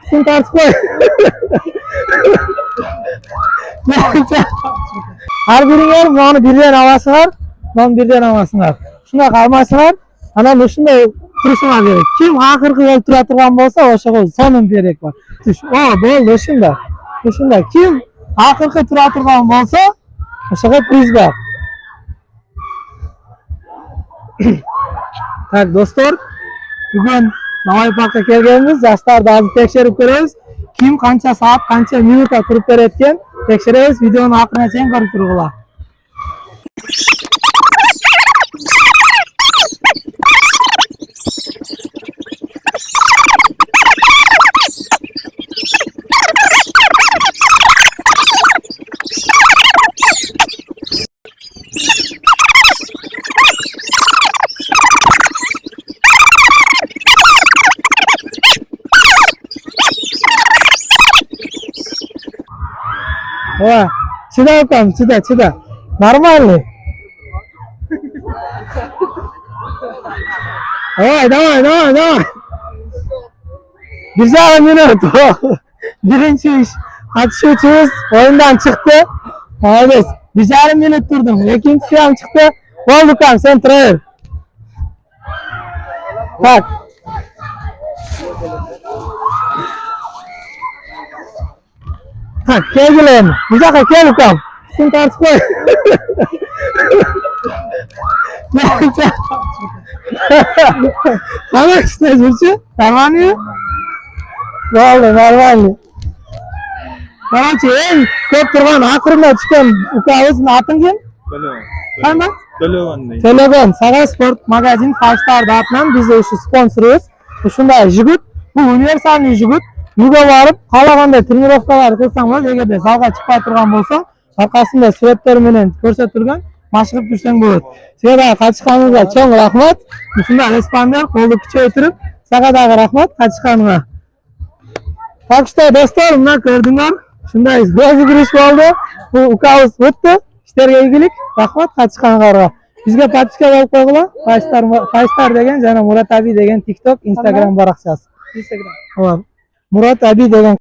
Sen tartışma. Her biringer bunu birden alasınlar, bunu birden alasınlar. Şuna kalmasınlar, ana şunday turuşuna gerek. Kim akırkı olup tura turgan bolsa, oşa koy, sonun berek var. O, boldu, şunda. Şunda, kim akırkı tura turgan bolsa, oşa koy priz var. Tak dostlar, bugün Navay Park'a kelgenimiz, yaşlarda azı tekşerip görüyoruz. Kim kança saat, kança minuta turup beretken tekşeremiz, videonun akırına çeyin görüp durgular. О, сюда там, сюда. Нормальный. Давай. Güzel minut. Birinci iş. Atışçımız oyundan çıktı. Evet. Güzel minut durdum. İkincisi hem çıktı. Volkan sen trail. Bak. Tak, gel gelelim. Güzel gel bakalım. Sen tartışma. Bana işte Zülçü. Nормально? Nормально. Короче, en көп тұрған ақырына түскен ukağızın atın kim? Қандай? Төлеген. Саға спорт магазин Five Star атынан biz de şu sponsoruyuz. Ушундай жигит, bu универсальный жигит. Үйгө барып, каалагандай тренировкалар кылсаң болот. Эгерде залга чыкпай турган болсоң, аркасында сүрөттөр менен көрсөтүлгөн машыгып жүрсөң болот. Сиңер дагы катышканыңызга чоң рахмат. Ушундай респондер колду күчөйтүрүп, сага дагы рахмат катышканыңа. Так что достор, мына көрдүңөр. Ушундай розыгрыш болду. Бул укабыз өттү. Иштерге ийгилик. Рахмат катышканыңарга. Бизге подписка болуп койгула. Five Star деген жана Мурат Аби деген TikTok, Instagram баракчасы. Instagram. Мурат Аби деген